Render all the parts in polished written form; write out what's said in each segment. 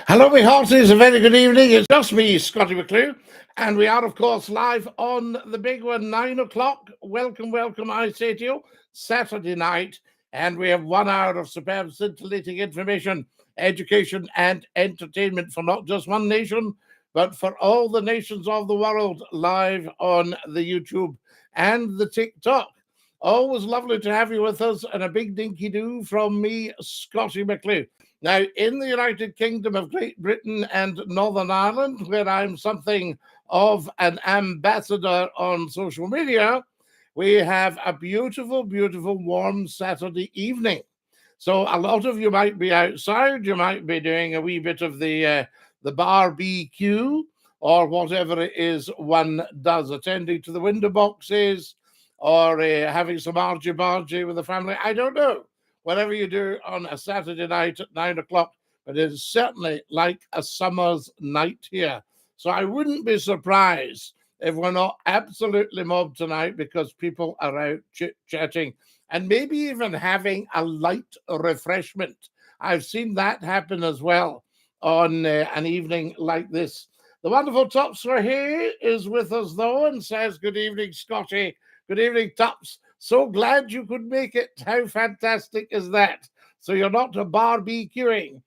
Hello, my hearties. A very good evening. It's just me, Scottie McClue, and we are, of course, live on the big one, 9 o'clock. Welcome, welcome, I say to you, Saturday night, and we have 1 hour of superb, scintillating information, education, and entertainment for not just one nation, but for all the nations of the world, live on the YouTube and the TikTok. Always lovely to have you with us, and a big dinky-doo from me, Scottie McClue. Now, in the United Kingdom of Great Britain and Northern Ireland, where I'm something of an ambassador on social media, we have a beautiful, beautiful, warm Saturday evening. So a lot of you might be outside. You might be doing a wee bit of the barbecue or whatever it is one does, attending to the window boxes or having some argy-bargy with the family. I don't know. Whatever you do on a Saturday night at 9 o'clock, but it is certainly like a summer's night here. So I wouldn't be surprised if we're not absolutely mobbed tonight because people are out chit-chatting and maybe even having a light refreshment. I've seen that happen as well on an evening like this. The wonderful Tops Rahey is with us, though, and says, good evening, Scottie. Good evening, Tops. So glad you could make it. How fantastic is that? So you're not barbecuing.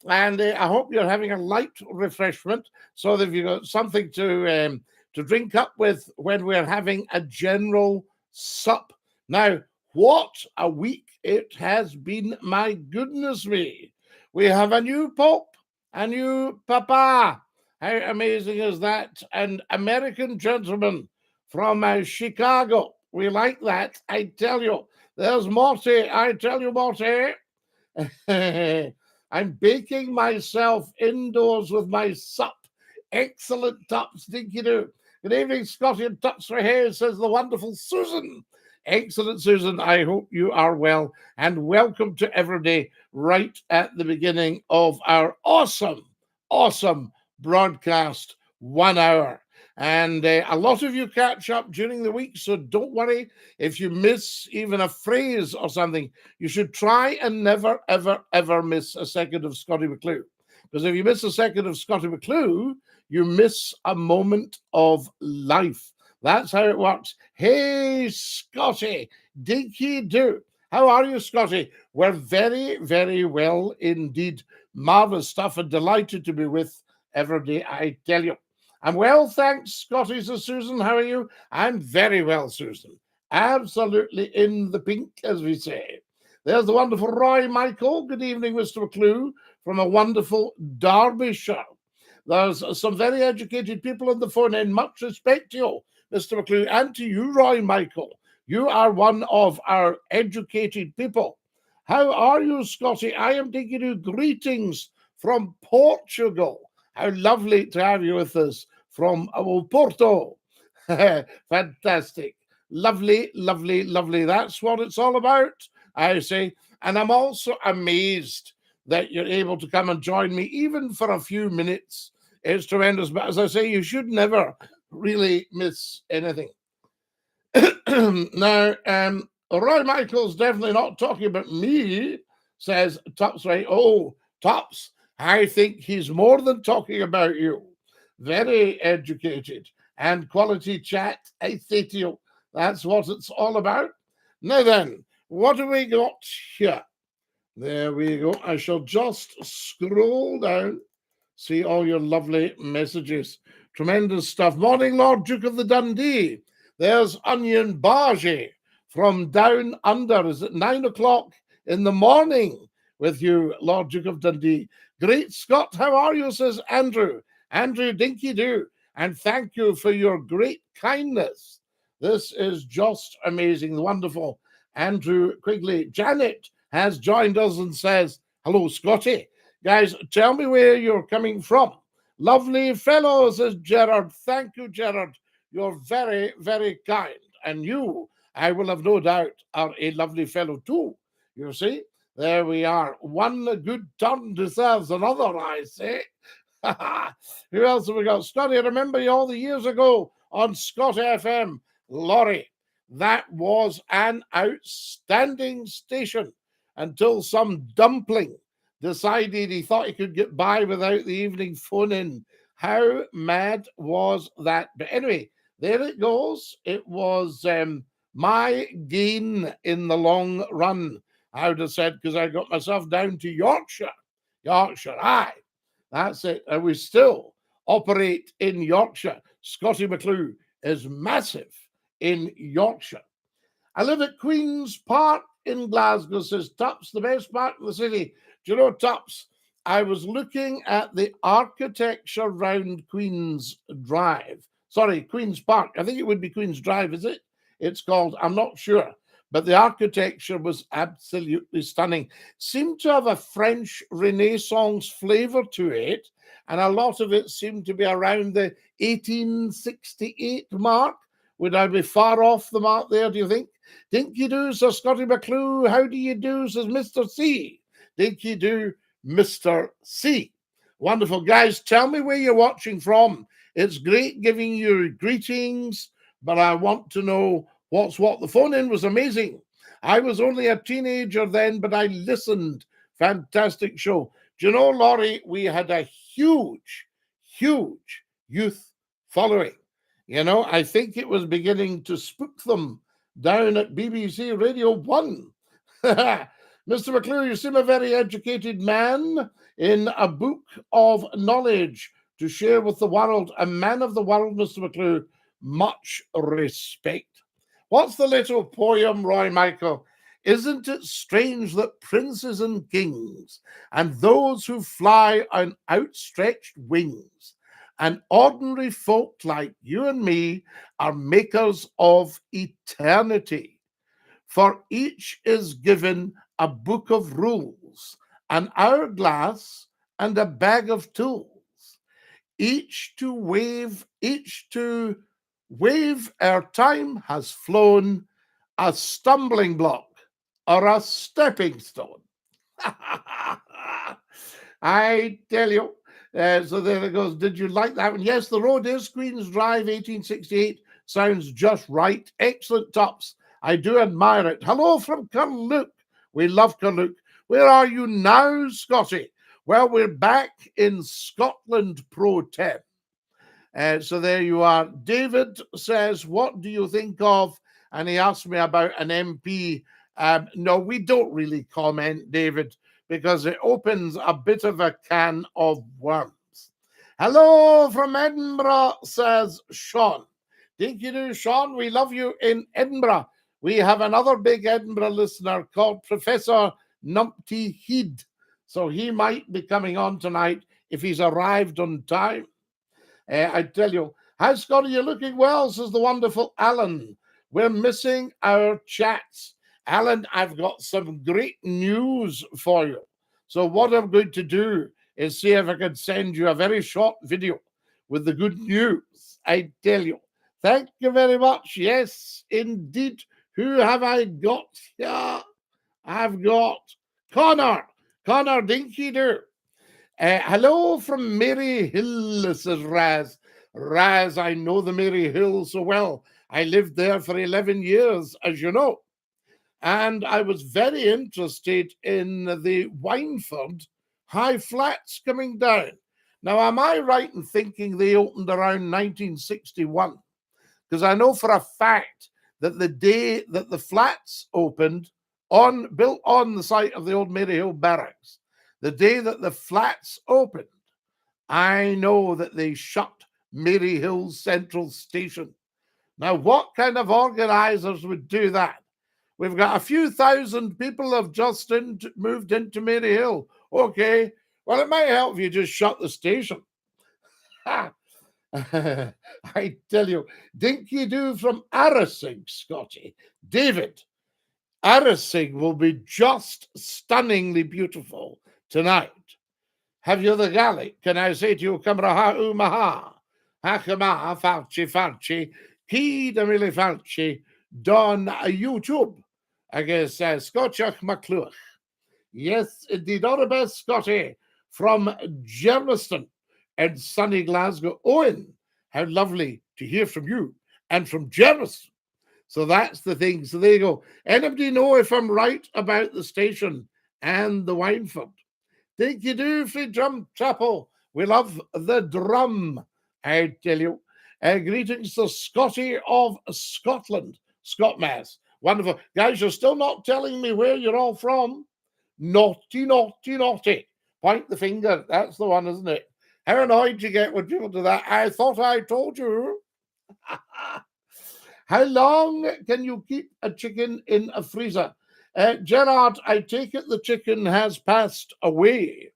And I hope you're having a light refreshment so that you've got something to drink up with when we're having a general sup. Now, what a week it has been, my goodness me. We have a new Pope, a new Papa. How amazing is that? An American gentleman from Chicago. We like that, I tell you. There's Morty. I tell you, Morty. I'm baking myself indoors with my sup. Excellent, Tops. Dinky-Doo. Good evening, Scottie and Tops Rahey, says the wonderful Susan. Excellent, Susan. I hope you are well. And welcome to Everyday right at the beginning of our awesome, awesome broadcast, 1 hour. And a lot of you catch up during the week, so don't worry if you miss even a phrase or something. You should try and never, ever, ever miss a second of Scottie McClue. Because if you miss a second of Scottie McClue, you miss a moment of life. That's how it works. Hey, Scottie, Dinky-Doo. How are you, Scottie? We're very, very well indeed. Marvelous stuff and delighted to be with Everyday, I tell you. I'm well, thanks, Scottie, says Susan. How are you? I'm very well, Susan. Absolutely in the pink, as we say. There's the wonderful Roy Michael. Good evening, Mr. McClue, from a wonderful Derbyshire. There's some very educated people on the phone, and much respect to you, Mr. McClue, and to you, Roy Michael. You are one of our educated people. How are you, Scottie? I am taking you greetings from Portugal. How lovely to have you with us from Porto. Fantastic. Lovely, lovely, lovely. That's what it's all about, I say. And I'm also amazed that you're able to come and join me, even for a few minutes. It's tremendous. But as I say, you should never really miss anything. Now, Roy Michael's definitely not talking about me, says Tops, right? Oh, Tops. I think he's more than talking about you. Very educated and quality chat, I say to you. That's what it's all about. Now then, what have we got here? There we go. I shall just scroll down, see all your lovely messages. Tremendous stuff. Morning, Lord Duke of the Dundee. There's Onion Bargy from down under. Is it 9 o'clock in the morning with you, Lord Duke of Dundee? Great Scott, how are you, says Andrew. Andrew Dinky-Doo. And thank you for your great kindness. This is just amazing, wonderful. Andrew Quigley. Janet has joined us and says, hello, Scottie. Guys, tell me where you're coming from. Lovely fellow, says Gerard. Thank you, Gerard. You're very, very kind. And you, I will have no doubt, are a lovely fellow too. You see? There we are. One good turn deserves another, I say. Who else have we got? Scottie, I remember you all the years ago on Scott FM. Laurie, that was an outstanding station until some dumpling decided he thought he could get by without the evening phone in. How mad was that? But anyway, there it goes. It was my gain in the long run, I would have said, because I got myself down to Yorkshire. Yorkshire, aye. That's it. And we still operate in Yorkshire. Scottie McClue is massive in Yorkshire. I live at Queen's Park in Glasgow, says Tups, the best park in the city. Do you know, Tups, I was looking at the architecture round Queen's Drive. Sorry, Queen's Park. I think it would be Queen's Drive, is it? It's called, I'm not sure. But the architecture was absolutely stunning. Seemed to have a French Renaissance flavour to it, and a lot of it seemed to be around the 1868 mark. Would I be far off the mark there, do you think? Dinky-Doo, says Scottie McClue. How do you do, says Mr. C. Dinky-Doo, Mr. C. Wonderful. Guys, tell me where you're watching from. It's great giving you greetings, but I want to know what's what. The phone-in was amazing. I was only a teenager then, but I listened. Fantastic show. Do you know, Laurie, we had a huge, huge youth following. You know, I think it was beginning to spook them down at BBC Radio 1. Mr. McClue, you seem a very educated man in a book of knowledge to share with the world. A man of the world, Mr. McClue. Much respect. What's the little poem, Roy Michael? Isn't it strange that princes and kings and those who fly on outstretched wings and ordinary folk like you and me are makers of eternity? For each is given a book of rules, an hourglass, and a bag of tools. Each to wave ere time has flown, a stumbling block or a stepping stone. I tell you. So there it goes. Did you like that one? Yes, the road is Queen's Drive, 1868. Sounds just right. Excellent, Tops. I do admire it. Hello from Carluke. We love Carluke. Where are you now, Scottie? Well, we're back in Scotland Pro 10. So there you are. David says, what do you think of? And he asked me about an MP. No, we don't really comment, David, because it opens a bit of a can of worms. Hello from Edinburgh, says Sean. Dinky-Doo, Sean, we love you in Edinburgh. We have another big Edinburgh listener called Professor Numpty Heed. So he might be coming on tonight if he's arrived on time. I tell you. Hi, Scottie, you're looking well, says the wonderful Alan. We're missing our chats. Alan, I've got some great news for you. So what I'm going to do is see if I can send you a very short video with the good news. I tell you. Thank you very much. Yes, indeed. Who have I got here? I've got Connor Dinky-Doo. Hello from Mary Hill, says Raz. Raz, I know the Mary Hill so well. I lived there for 11 years, as you know. And I was very interested in the Wineford high flats coming down. Now, am I right in thinking they opened around 1961? Because I know for a fact that the day that the flats opened, built on the site of the old Mary Hill Barracks, the day that the flats opened, I know that they shut Mary Hill Central Station. Now, what kind of organisers would do that? We've got a few thousand people have just moved into Mary Hill. Okay, well, it might help if you just shut the station. I tell you, Dinky-Doo from Arrasing, Scottie. David, Arrasing will be just stunningly beautiful tonight. Have you the Gaelic? Can I say to you, Camraha Umaha, Hakama, Falchi, Key the Millie Falchi, Don YouTube, I guess, SCOTTIE McCLUE. Yes, indeed, all the best, Scottie, from Germiston and sunny Glasgow. Owen, how lovely to hear from you and from Germiston. So that's the thing. So there you go. Anybody know if I'm right about the station and the Wineford? Dinky-Doo free drum chapel. We love the drum, I tell you. Greetings to Scottie of Scotland. Scotmass. Wonderful. Guys, you're still not telling me where you're all from. Naughty, naughty, naughty. Point the finger. That's the one, isn't it? How annoyed you get when people do that. I thought I told you. How long can you keep a chicken in a freezer? Gerard, I take it the chicken has passed away.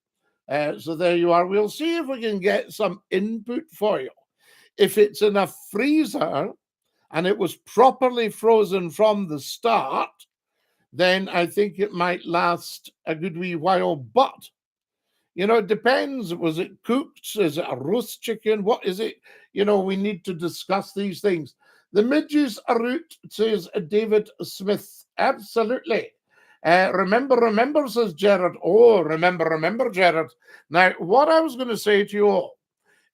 So there you are. We'll see if we can get some input for you. If it's in a freezer and it was properly frozen from the start, then I think it might last a good wee while. But, you know, it depends. Was it cooked? Is it a roast chicken? What is it? You know, we need to discuss these things. The midges are out, says David Smith. Absolutely. Remember, says Gerard. Oh, remember, Gerard. Now, what I was going to say to you all,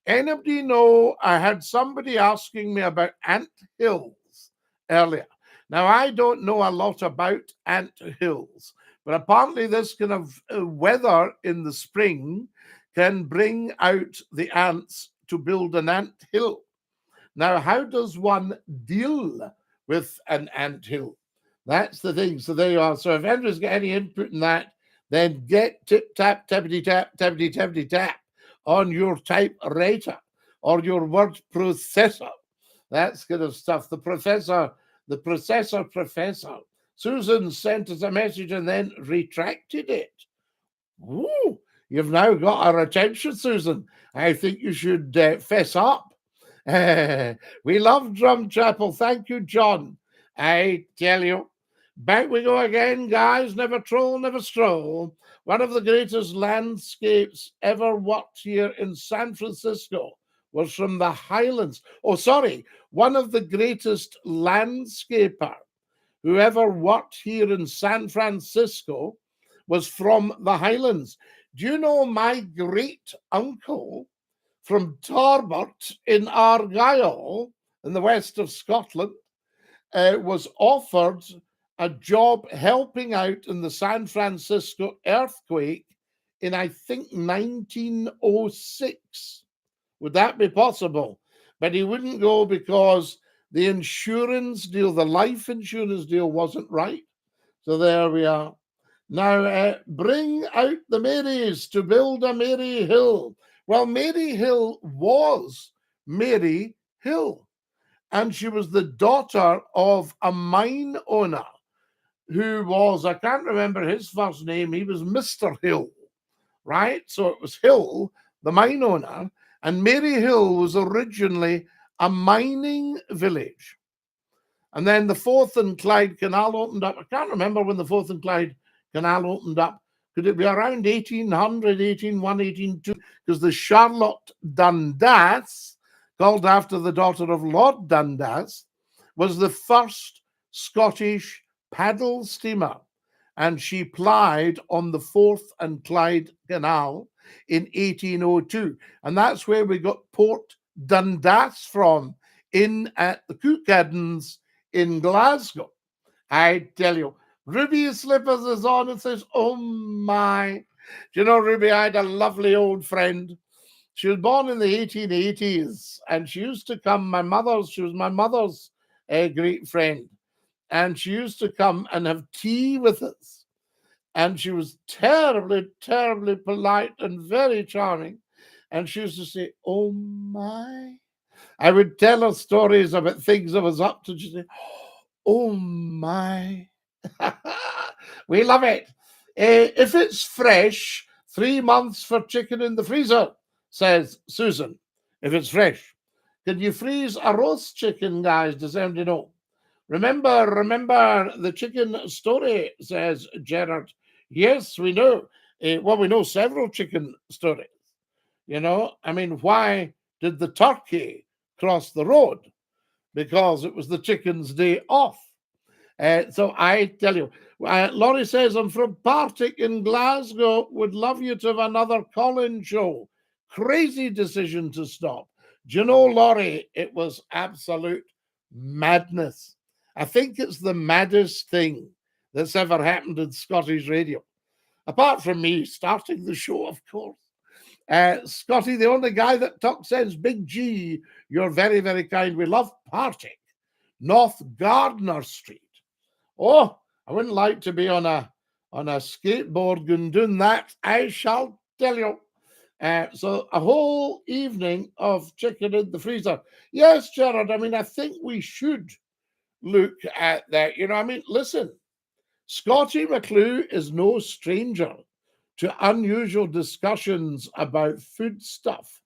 anybody know, I had somebody asking me about ant hills earlier. Now, I don't know a lot about ant hills, but apparently this kind of weather in the spring can bring out the ants to build an ant hill. Now, how does one deal with an ant hill? That's the thing. So there you are. So if anybody's got any input in that, then get tip-tap, tappity-tap, tappity-tappity-tap on your typewriter or your word processor. That's kind of stuff. The processor. Susan sent us a message and then retracted it. Ooh, you've now got our attention, Susan. I think you should fess up. We love Drum Chapel. Thank you, John. I tell you. Back we go again, guys. Never troll, never stroll. One of the greatest landscapes ever worked here in San Francisco was from the Highlands. Oh, sorry. One of the greatest landscaper who ever worked here in San Francisco was from the Highlands. Do you know my great uncle from Tarbert in Argyll in the west of Scotland was offered a job helping out in the San Francisco earthquake in, I think, 1906. Would that be possible? But he wouldn't go because the insurance deal, the life insurance deal wasn't right. So there we are. Now, bring out the Marys to build a Mary Hill. Well, Mary Hill was Mary Hill, and she was the daughter of a mine owner who was, I can't remember his first name, he was Mr. Hill, right? So it was Hill, the mine owner, and Mary Hill was originally a mining village. And then the Forth and Clyde Canal opened up. I can't remember when the Forth and Clyde Canal opened up. Could it be around 1800, 1801, 1802? Because the Charlotte Dundas, called after the daughter of Lord Dundas, was the first Scottish paddle steamer, and she plied on the Forth and Clyde Canal in 1802, and that's where we got Port Dundas from, in at the Cookhaddens in Glasgow. I tell you, Ruby Slippers is on and says, oh my. Do you know, Ruby, I had a lovely old friend. She was born in the 1880s, and she used to come, she was my mother's great friend. And she used to come and have tea with us. And she was terribly, terribly polite and very charming. And she used to say, oh my. I would tell her stories about things I was up to. She'd say, oh my. We love it. If it's fresh, 3 months for chicken in the freezer, says Susan. If it's fresh. Can you freeze a roast chicken, guys? Does anybody know? Remember the chicken story, says Gerard. Yes, we know. Well, we know several chicken stories. You know, I mean, why did the turkey cross the road? Because it was the chicken's day off. So I tell you, Laurie says, I'm from Partick in Glasgow. Would love you to have another call-in show. Crazy decision to stop. Do you know, Laurie, it was absolute madness. I think it's the maddest thing that's ever happened in Scottish radio. apart from me starting the show, of course. Scottie, the only guy that talks sense, Big G, you're very, very kind. We love Partick, North Gardner Street. Oh, I wouldn't like to be on a skateboard and doing that, I shall tell you. So a whole evening of chicken in the freezer. Yes, Gerard, I mean, I think we should look at that. You know, I mean, listen, Scottie McClue is no stranger to unusual discussions about food stuff.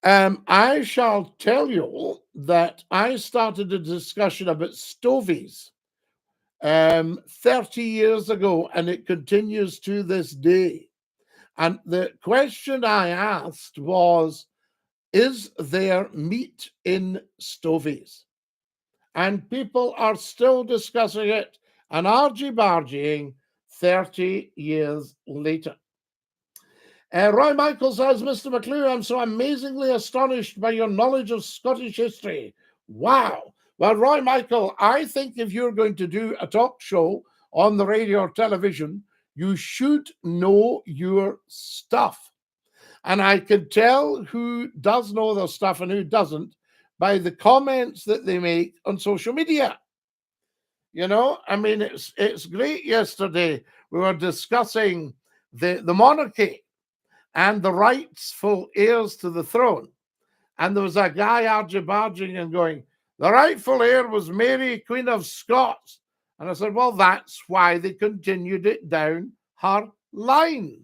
I shall tell you that I started a discussion about stovies 30 years ago, and it continues to this day. And the question I asked was, is there meat in stovies? And people are still discussing it and argy-bargying 30 years later. Roy Michael says, Mr. McClue, I'm so amazingly astonished by your knowledge of Scottish history. Wow. Well, Roy Michael, I think if you're going to do a talk show on the radio or television, you should know your stuff. And I can tell who does know their stuff and who doesn't by the comments that they make on social media. You know, I mean, it's great. Yesterday we were discussing the monarchy and the rightful heirs to the throne. And there was a guy argy-bargying and going, the rightful heir was Mary, Queen of Scots. And I said, well, that's why they continued it down her line.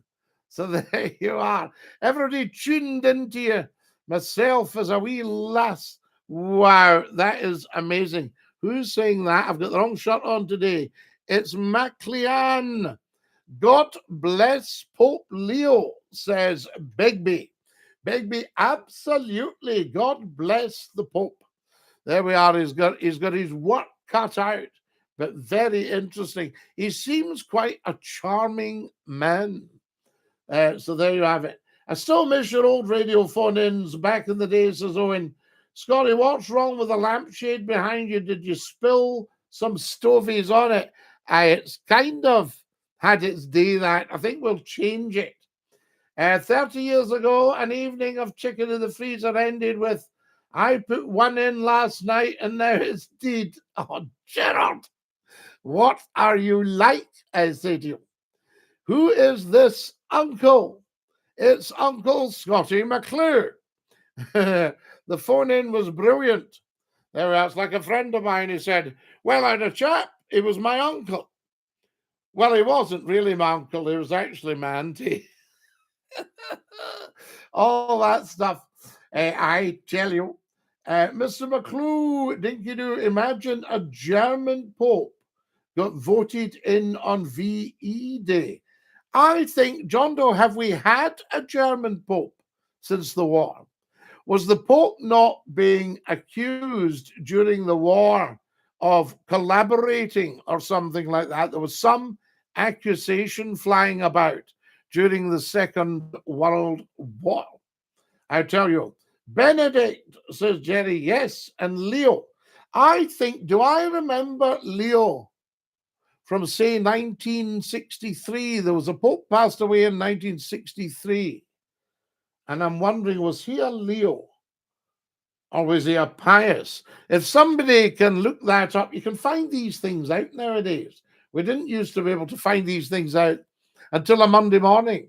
So there you are. Everybody tuned into you. Myself as a wee lass. Wow, that is amazing. Who's saying that? I've got the wrong shirt on today. It's McLean. God bless Pope Leo, says Begbie. Begbie, absolutely. God bless the Pope. There we are. He's got his work cut out, but very interesting. He seems quite a charming man. So there you have it. I still miss your old radio phone-ins back in the days, says Owen. Scottie, what's wrong with the lampshade behind you? Did you spill some stovies on it? It's kind of had its day that. I think we'll change it. 30 years ago, an evening of chicken in the freezer ended with, I put one in last night and now it's dead. Oh, Gerard, what are you like? I say to you. Who is this uncle? It's Uncle Scottie McClue. The phone-in was brilliant. There was like a friend of mine who said, well, I had a chap. He was my uncle. Well, he wasn't really my uncle. He was actually my auntie. All that stuff. I tell you. Mr. McClue, Dinky-Doo, imagine a German Pope got voted in on VE Day. I think, John Doe, have we had a German Pope since the war? Was the Pope not being accused during the war of collaborating or something like that? There was some accusation flying about during the Second World War. I tell you, Benedict, says Jerry, yes, and Leo. I think, do I remember Leo from, say, 1963? There was a Pope passed away in 1963. And I'm wondering, was he a Leo? Or was he a Pius? If somebody can look that up, you can find these things out nowadays. We didn't used to be able to find these things out until a Monday morning.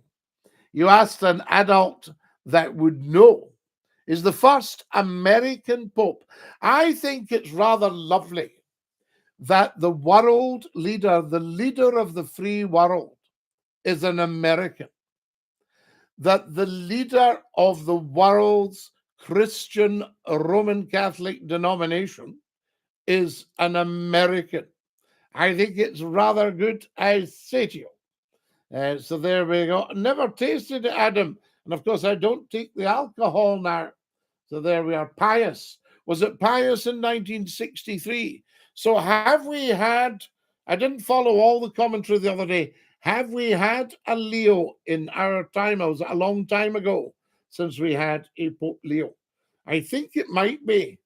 You asked an adult that would know. Is the first American Pope. I think it's rather lovely that the world leader, the leader of the free world, is an American. That the leader of the world's Christian Roman Catholic denomination is an American. I think it's rather good, I say to you. So there we go. Never tasted it, Adam. And of course, I don't take the alcohol now. So there we are. Pius. Was it Pius in 1963? So have we had, I didn't follow all the commentary the other day. Have we had a Leo in our time? It was a long time ago since we had a Pope Leo. I think it might be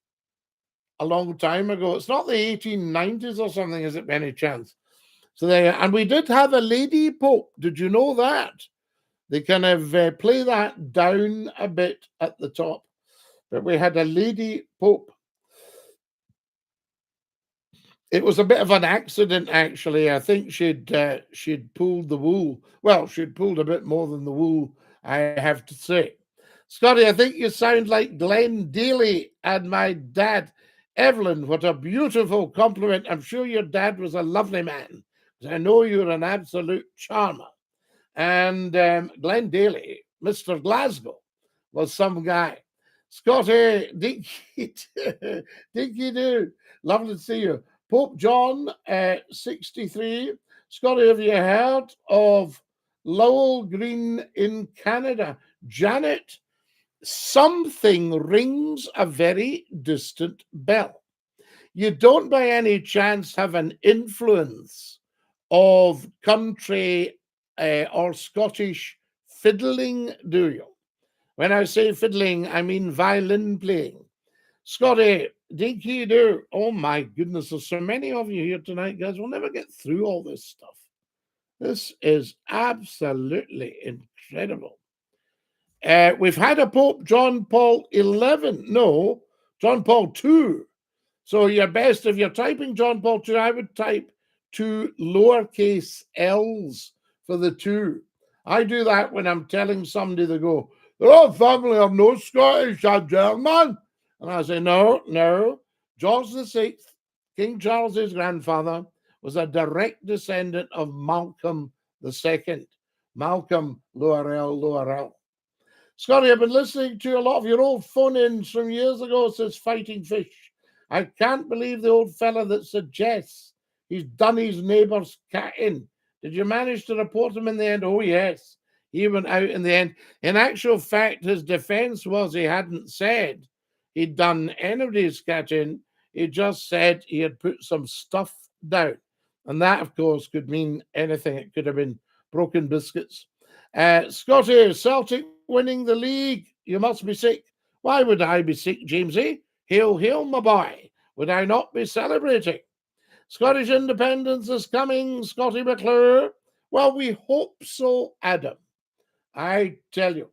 a long time ago. It's not the 1890s or something, is it, by any chance? So there, and we did have a lady pope. Did you know that? They kind of play that down a bit at the top, but we had a lady pope. It was a bit of an accident, actually. I think she'd pulled the wool. Well, she'd pulled a bit more than the wool, I have to say. Scottie, I think you sound like Glenn Daly and my dad, Evelyn. What a beautiful compliment. I'm sure your dad was a lovely man. I know you're an absolute charmer. And Glenn Daly, Mr. Glasgow, was some guy. Scottie, Dinky-Doo, lovely to see you. Pope John, 63. Scottie, have you heard of Lowell Green in Canada? Janet, something rings a very distant bell. You don't by any chance have an influence of country or Scottish fiddling, do you? When I say fiddling, I mean violin playing. Scottie, Dinky-Doo. Oh my goodness, there's so many of you here tonight, guys. We'll never get through all this stuff. This is absolutely incredible. We've had a Pope John Paul XI. No, John Paul II. So your best, if you're typing John Paul II, I would type 2 lowercase l's for the 2. I do that when I'm telling somebody to go, they're all family of no Scottish or German. And I say, no. George VI, King Charles's grandfather, was a direct descendant of Malcolm II. Malcolm, lower L. Scottie, I've been listening to a lot of your old phone-ins from years ago, says Fighting Fish. I can't believe the old fella that suggests he's done his neighbour's cat in. Did you manage to report him in the end? Oh, yes. He went out in the end. In actual fact, his defence was he hadn't said he'd done anybody's cat in. He just said he had put some stuff down. And that, of course, could mean anything. It could have been broken biscuits. Scottie, Celtic winning the league. You must be sick. Why would I be sick, Jamesy? Hail, hail, my boy. Would I not be celebrating? Scottish independence is coming, Scottie McClue. Well, we hope so, Adam. I tell you.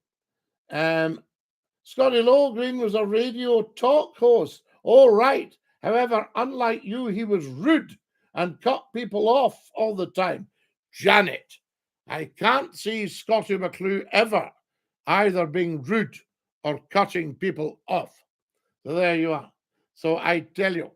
Scottie Lowgreen was a radio talk host. All right. However, unlike you, he was rude and cut people off all the time. Janet, I can't see Scottie McClue ever either being rude or cutting people off. So there you are. So I tell you,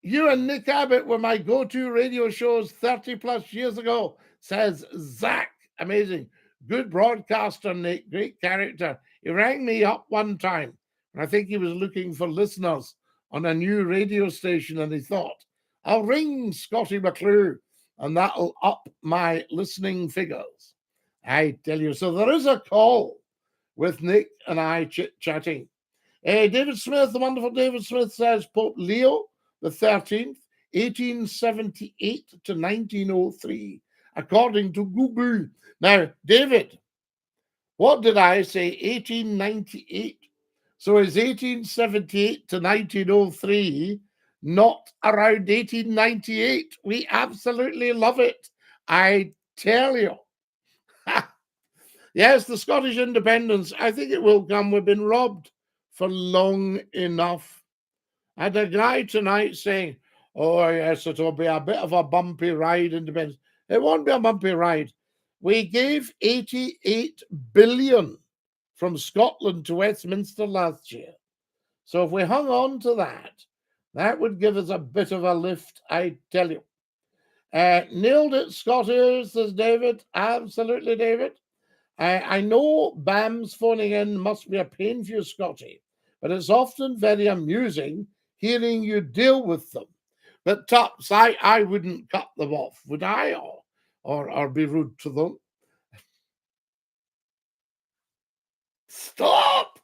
you and Nick Abbott were my go-to radio shows 30 plus years ago, says Zach. Amazing. Good broadcaster, Nick. Great character. He rang me up one time, and I think he was looking for listeners on a new radio station, and he thought, I'll ring Scottie McClue, and that'll up my listening figures. I tell you. So there is a call with Nick and I chit-chatting. David Smith, the wonderful David Smith, says Pope Leo the 13th, 1878 to 1903, according to Google. Now, David, what did I say? 1898. So is 1878 to 1903 not around 1898? We absolutely love it. I tell you. Yes, the Scottish independence, I think it will come. We've been robbed for long enough. I had a guy tonight saying, oh, yes, it'll be a bit of a bumpy ride, independence. It won't be a bumpy ride. We gave 88 billion from Scotland to Westminster last year. So if we hung on to that, that would give us a bit of a lift, I tell you. Nailed it, Scottie, says David. Absolutely, David. I know BAMs phoning in must be a pain for you, Scottie, but it's often very amusing hearing you deal with them. But Tups, I wouldn't cut them off, would I? Or be rude to them? Stop!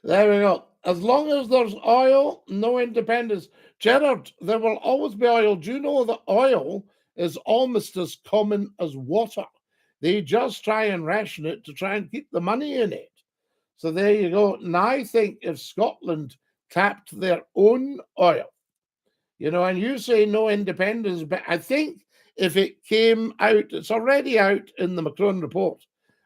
There we go. As long as there's oil, no independence. Gerard, there will always be oil. Do you know that oil is almost as common as water? They just try and ration it to try and keep the money in it. So there you go. And I think if Scotland tapped their own oil, You know, and you say no independence, but I think if it came out, it's already out in the McClue report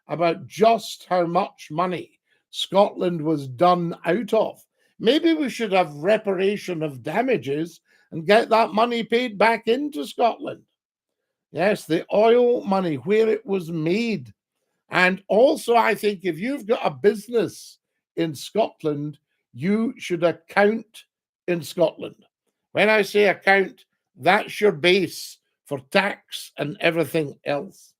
about just how much money Scotland was done out of. Maybe we should have reparation of damages and get that money paid back into Scotland. Yes, the oil money, where it was made. And also, I think if you've got a business in Scotland, you should account in Scotland. When I say account, that's your base for tax and everything else.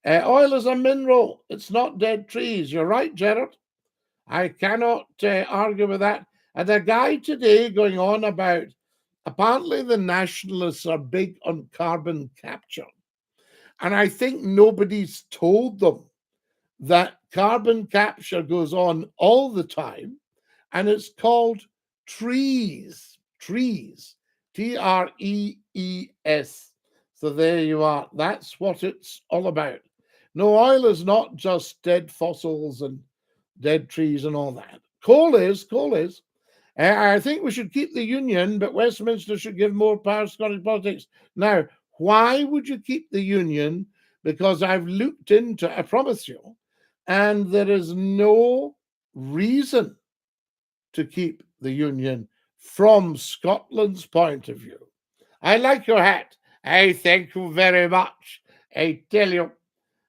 Oil is a mineral. It's not dead trees. You're right, Gerard. I cannot argue with that. And a guy today going on about, apparently the nationalists are big on carbon capture. And I think nobody's told them that carbon capture goes on all the time, and it's called trees. Trees. Trees. So there you are. That's what it's all about. No, oil is not just dead fossils and dead trees and all that. Coal is. I think we should keep the union, but Westminster should give more power to Scottish politics. Now, why would you keep the union? Because I've looked into it, I promise you, and there is no reason to keep the union from Scotland's point of view. I like your hat. I thank you very much. I tell you,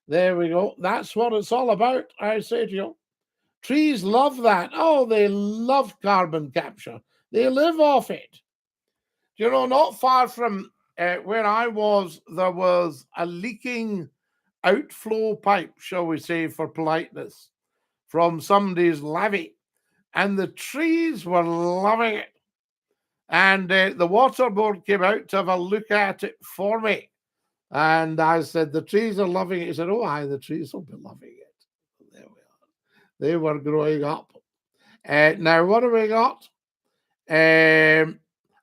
there we go. That's what it's all about, I say to you. Trees love that. Oh, they love carbon capture. They live off it. You know, not far from where I was, there was a leaking outflow pipe, shall we say, for politeness, from somebody's levee. And the trees were loving it. And the water board came out to have a look at it for me. And I said, the trees are loving it. He said, oh, aye, the trees will be loving it. There we are. They were growing up. Now, what have we got?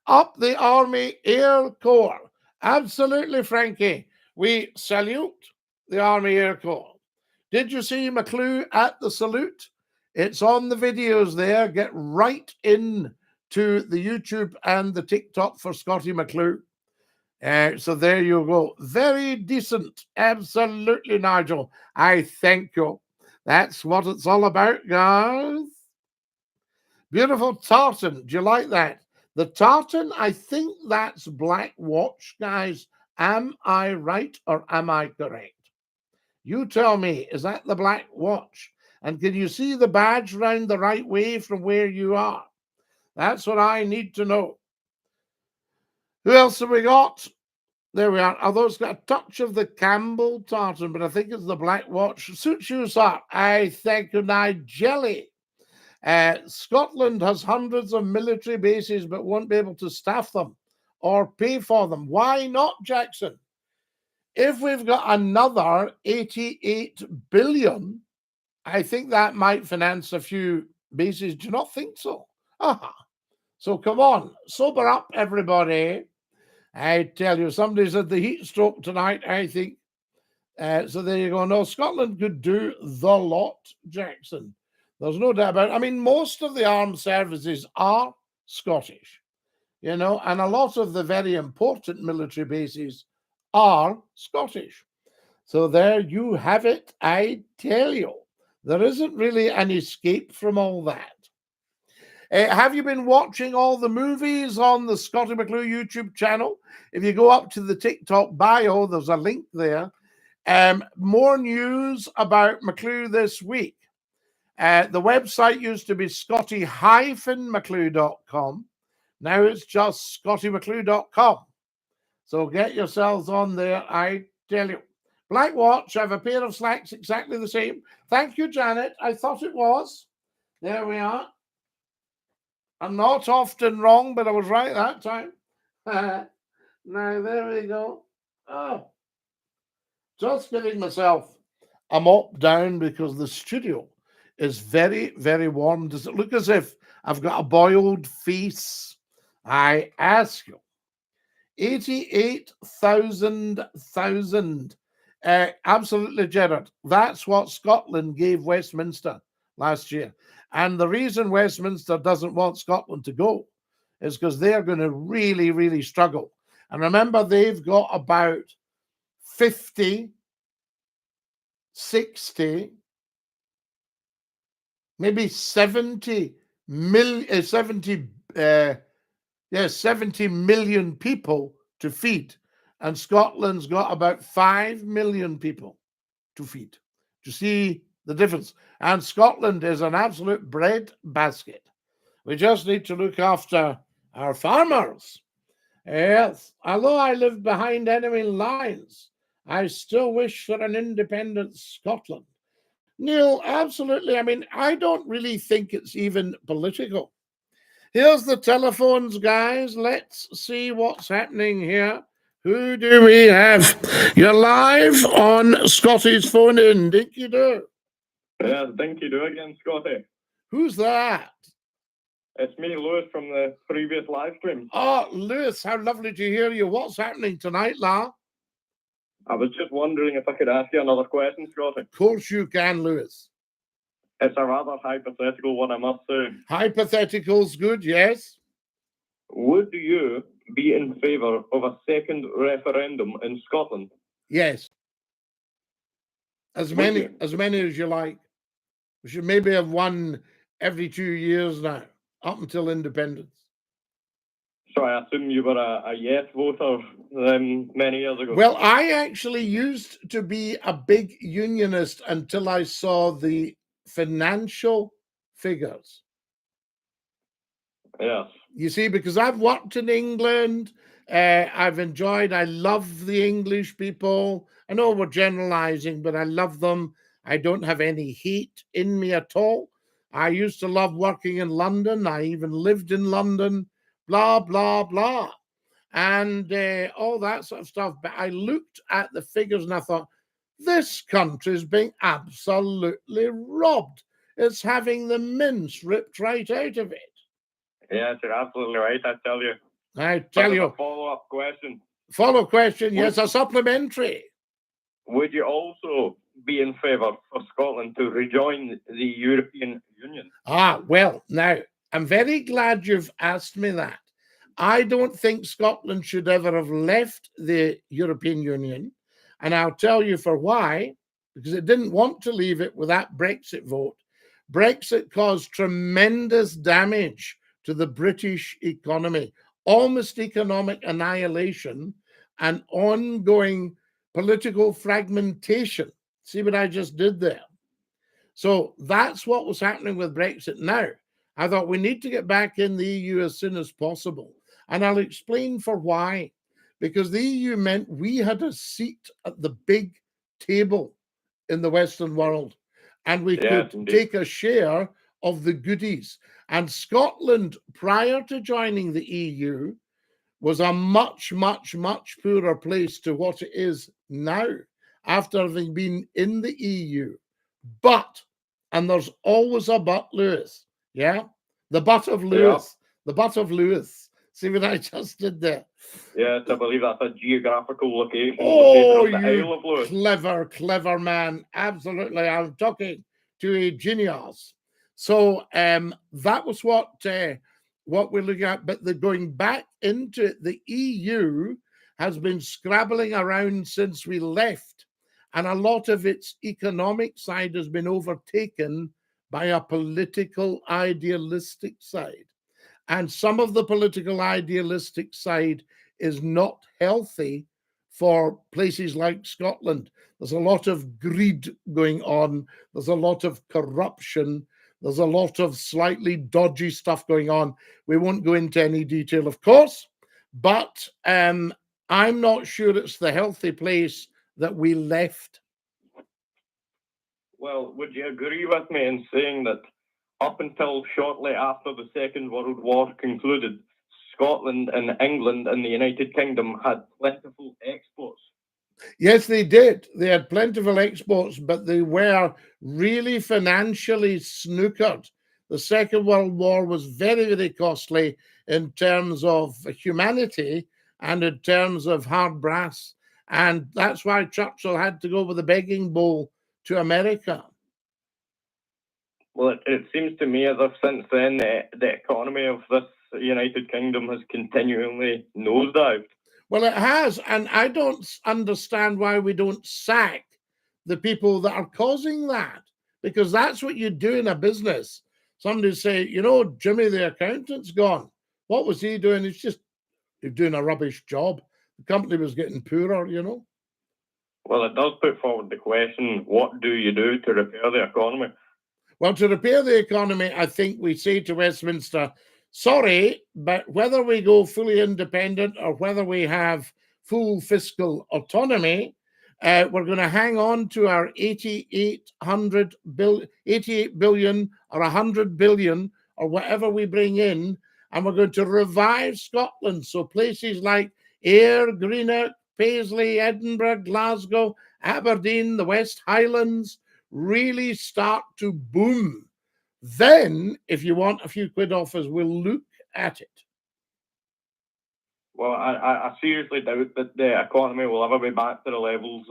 Up the Army Air Corps. Absolutely, Frankie. We salute the Army Air Corps. Did you see McClue at the salute? It's on the videos there. Get right in to the YouTube and the TikTok for Scottie McClue. So there you go. Very decent. Absolutely, Nigel. I thank you. That's what it's all about, guys. Beautiful tartan. Do you like that? The tartan, I think that's Black Watch, guys. Am I right or am I correct? You tell me, is that the Black Watch? And can you see the badge round the right way from where you are? That's what I need to know. Who else have we got? There we are. Although it's got a touch of the Campbell tartan, but I think it's the Black Watch. Suits you, sir. I thank you, Nigel. Scotland has hundreds of military bases but won't be able to staff them or pay for them. Why not, Jackson? If we've got another 88 billion, I think that might finance a few bases. Do you not think so? So come on, sober up, everybody. I tell you, somebody's had the heat stroke tonight, I think. So there you go. No, Scotland could do the lot, Jackson. There's no doubt about it. I mean, most of the armed services are Scottish, you know, and a lot of the very important military bases are Scottish. So there you have it. I tell you, there isn't really an escape from all that. Have you been watching all the movies on the Scottie McClue YouTube channel? If you go up to the TikTok bio, there's a link there. More news about McClue this week. The website used to be scottie-mcclue.com. Now it's just scottiemcclue.com. So get yourselves on there, I tell you. Black Watch, I have a pair of slacks exactly the same. Thank you, Janet. I thought it was. There we are. I'm not often wrong, but I was right that time. Now, there we go. Oh, just giving myself a mop down because the studio is very, very warm. Does it look as if I've got a boiled face? I ask you. 88,000. Absolutely, Gerard. That's what Scotland gave Westminster last year. And the reason Westminster doesn't want Scotland to go is because they're going to really, really struggle. And remember, they've got about 50, 60, maybe 70 million, 70 million people to feed. And Scotland's got about 5 million people to feed. To see the difference. And Scotland is an absolute bread basket. We just need to look after our farmers. Yes, although I live behind enemy lines, I still wish for an independent Scotland. Neil, absolutely. I mean, I don't really think it's even political. Here's the telephones, guys. Let's see what's happening here. Who do we have? You're live on Scottie's phone in. Dinky-Doo. Yeah, Dinky-Doo again, Scottie. Who's that? It's me, Lewis, from the previous live stream. Oh, Lewis, how lovely to hear you. What's happening tonight, La? I was just wondering if I could ask you another question, Scottie. Of course you can, Lewis. It's a rather hypothetical one, I must say. Hypothetical's good, yes. Would you be in favour of a second referendum in Scotland? Yes. As many as you like. We should maybe have one every 2 years now, up until independence. So I assume you were a yes voter many years ago. Well, I actually used to be a big unionist until I saw the financial figures. Yes. You see, because I've worked in England, I love the English people. I know we're generalizing, but I love them. I don't have any hate in me at all. I used to love working in London. I even lived in London, blah, blah, blah. And all that sort of stuff. But I looked at the figures and I thought, this country's being absolutely robbed. It's having the mince ripped right out of it. Yes, you're absolutely right, I tell you. I tell you. A follow-up question. Follow-up question, yes, a supplementary. Would you also be in favour for Scotland to rejoin the European Union? Ah, well, now, I'm very glad you've asked me that. I don't think Scotland should ever have left the European Union, and I'll tell you for why, because it didn't want to leave it with that Brexit vote. Brexit caused tremendous damage to the British economy, almost economic annihilation and ongoing political fragmentation. See what I just did there? So that's what was happening with Brexit now. I thought we need to get back in the EU as soon as possible. And I'll explain for why. Because the EU meant we had a seat at the big table in the Western world. And we could take a share of the goodies. And Scotland, prior to joining the EU, was a much, much, much poorer place to what it is now, after having been in the EU. But, and there's always a but, Lewis, yeah? The butt of Lewis, the butt of Lewis. See what I just did there? Yes, I believe that's a geographical location. Oh, you clever, clever man. Absolutely. I'm talking to a genius. So that was what we're looking at. But the going back into it, the EU has been scrabbling around since we left. And a lot of its economic side has been overtaken by a political idealistic side. And some of the political idealistic side is not healthy for places like Scotland. There's a lot of greed going on. There's a lot of corruption. There's a lot of slightly dodgy stuff going on. We won't go into any detail, of course, but I'm not sure it's the healthy place that we left. Well, would you agree with me in saying that up until shortly after the Second World War concluded, Scotland and England and the United Kingdom had plentiful exports? Yes, they did. They had plentiful exports, but they were really financially snookered. The Second World War was very, very costly in terms of humanity and in terms of hard brass. And that's why Churchill had to go with a begging bowl to America. Well, it seems to me as if since then the economy of this the United Kingdom has continually nosedived. Well, it has, and I don't understand why we don't sack the people that are causing that, because that's what you do in a business. Somebody say, you know, Jimmy the accountant's gone. What was he doing? He's just doing a rubbish job. The company was getting poorer, you know. Well, it does put forward the question, what do you do to repair the economy? Well, to repair the economy, I think we say to Westminster, sorry, but whether we go fully independent or whether we have full fiscal autonomy, we're going to hang on to our 88 billion or 100 billion or whatever we bring in, and we're going to revive Scotland. So places like Ayr, Greenock, Paisley, Edinburgh, Glasgow, Aberdeen, the West Highlands really start to boom. Then, if you want a few quid off us, we'll look at it. Well, I seriously doubt that the economy will ever be back to the levels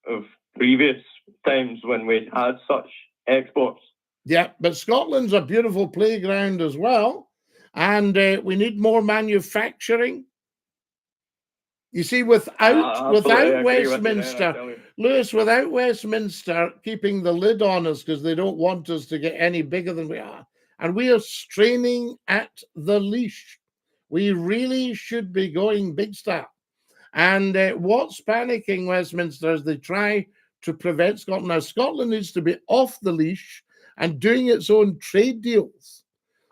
of previous times when we had such exports. Yeah, but Scotland's a beautiful playground as well, and we need more manufacturing. You see, without Westminster, Lewis, without Westminster keeping the lid on us because they don't want us to get any bigger than we are, and we are straining at the leash. We really should be going big style. And what's panicking Westminster is they try to prevent Scotland. Now, Scotland needs to be off the leash and doing its own trade deals.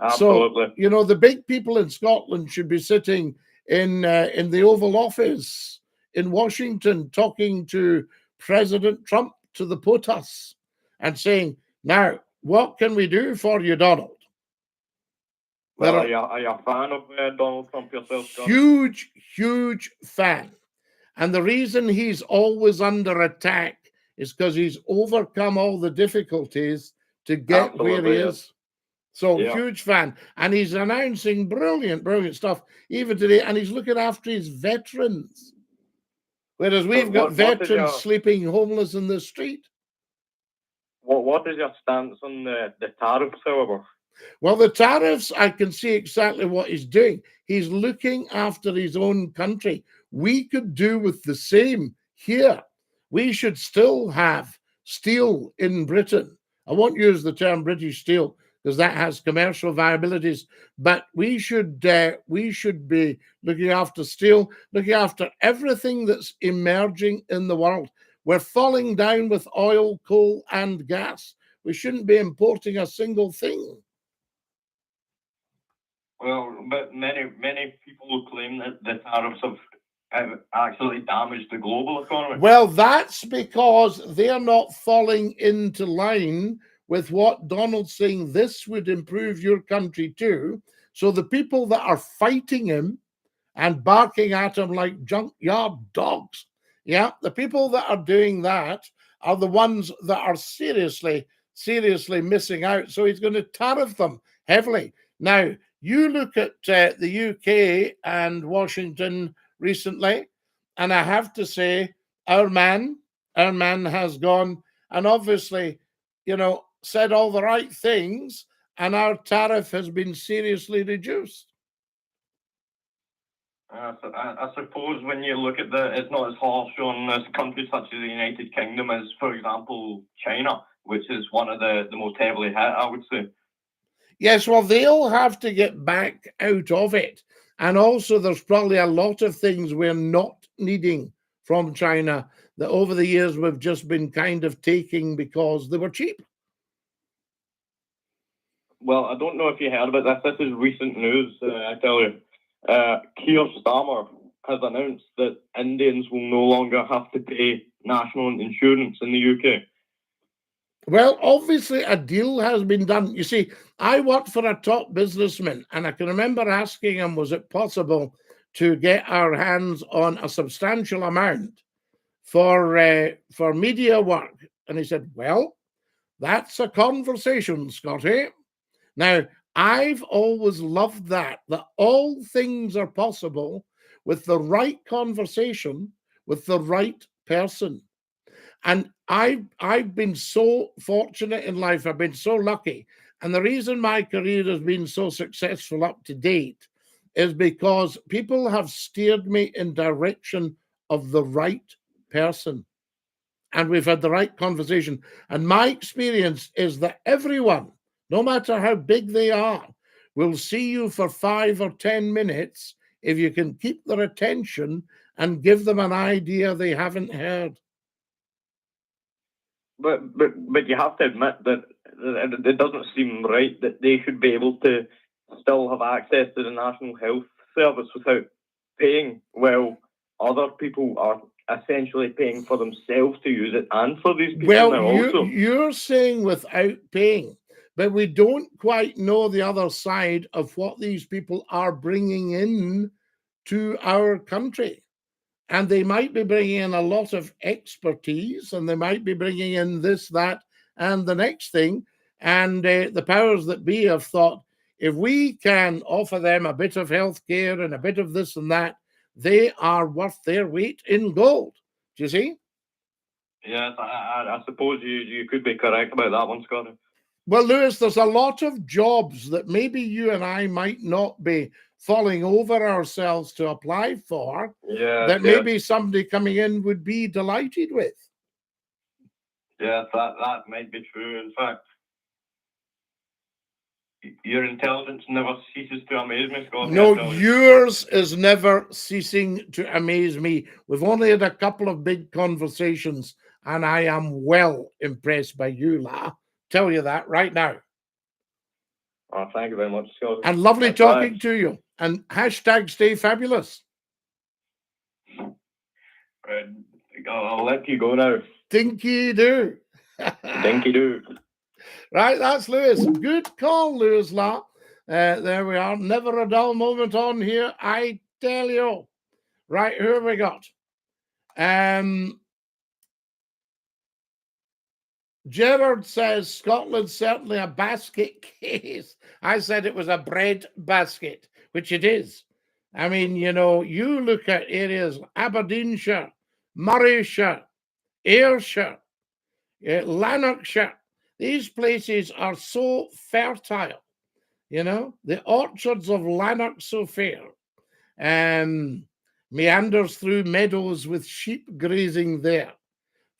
Absolutely. So, you know, the big people in Scotland should be sitting in the Oval Office in Washington talking to President Trump to the POTUS and saying, now, what can we do for you, Donald? Well, are you a fan of Donald Trump yourself, Scott? Huge fan. And the reason he's always under attack is because he's overcome all the difficulties to get where he is. So huge fan. And he's announcing brilliant stuff even today. And he's looking after his veterans. Whereas we've got veterans sleeping homeless in the street. What is your stance on the tariffs, however? Well, the tariffs, I can see exactly what he's doing. He's looking after his own country. We could do with the same here. We should still have steel in Britain. I won't use the term British steel because that has commercial viabilities, but we should be looking after steel, looking after everything that's emerging in the world. We're falling down with oil, coal, and gas. We shouldn't be importing a single thing. Well, but many people claim that the tariffs have actually damaged the global economy. Well, that's because they're not falling into line with what Donald's saying. This would improve your country too. So the people that are fighting him and barking at him like junkyard dogs, the people that are doing that are the ones that are seriously missing out. So he's going to tariff them heavily. Now, you look at the UK and Washington recently, and I have to say, our man has gone and obviously, you know, said all the right things, and our tariff has been seriously reduced. I suppose when you look at it's not as harsh on countries such as the United Kingdom as, for example, China, which is one of the most heavily hit, I would say. Yes, well, they'll have to get back out of it. And also, there's probably a lot of things we're not needing from China that over the years we've just been kind of taking because they were cheap. Well, I don't know if you heard about this. This is recent news, I tell you. Keir Starmer has announced that Indians will no longer have to pay national insurance in the UK. Well, obviously a deal has been done. You see, I worked for a top businessman, and I can remember asking him, was it possible to get our hands on a substantial amount for media work? And he said, well, that's a conversation, Scotty. Now, I've always loved that all things are possible with the right conversation, with the right person. And I've been so fortunate in life. I've been so lucky. And the reason my career has been so successful up to date is because people have steered me in direction of the right person. And we've had the right conversation. And my experience is that everyone, no matter how big they are, will see you for 5 or 10 minutes if you can keep their attention and give them an idea they haven't heard. But you have to admit that it doesn't seem right that they should be able to still have access to the National Health Service without paying, while other people are essentially paying for themselves to use it and for these people Well, now also. you're saying without paying, but we don't quite know the other side of what these people are bringing in to our country. And they might be bringing in a lot of expertise, and they might be bringing in this, that, and the next thing. And the powers that be have thought, if we can offer them a bit of health care and a bit of this and that, they are worth their weight in gold. Do you see? Yes, I suppose you could be correct about that one, Scotty. Well, Lewis, there's a lot of jobs that maybe you and I might not be falling over ourselves to apply for, that maybe somebody coming in would be delighted with. Yeah, that might be true. In fact, your intelligence never ceases to amaze me, Scott. No, yours is never ceasing to amaze me. We've only had a couple of big conversations, and I am well impressed by you, La. Tell you that right now. Oh, thank you very much, Scott. And lovely talking to you. And hashtag stay fabulous. Right, I'll let you go now. Dinky-Doo. Dinky-Doo. Right, that's Lewis. Good call, Lewis La. There we are. Never a dull moment on here, I tell you. Right, who have we got? Gerard says Scotland's certainly a basket case. I said it was a bread basket, which it is. I mean, you know, you look at areas Aberdeenshire, Murrayshire, Ayrshire, Lanarkshire. These places are so fertile, you know. The orchards of Lanark so fair. Meanders through meadows with sheep grazing there.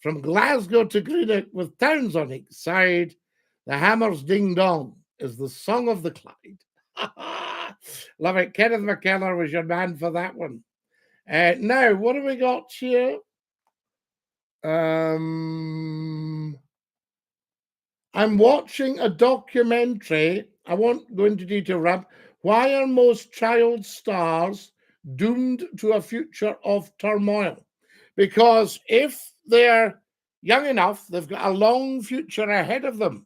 From Glasgow to Greenock with towns on each side, the hammer's ding-dong is the song of the Clyde. Love it. Kenneth McKellar was your man for that one. Now, what have we got here? I'm watching a documentary. I won't go into detail, Rob. Why are most child stars doomed to a future of turmoil? Because if they're young enough, they've got a long future ahead of them.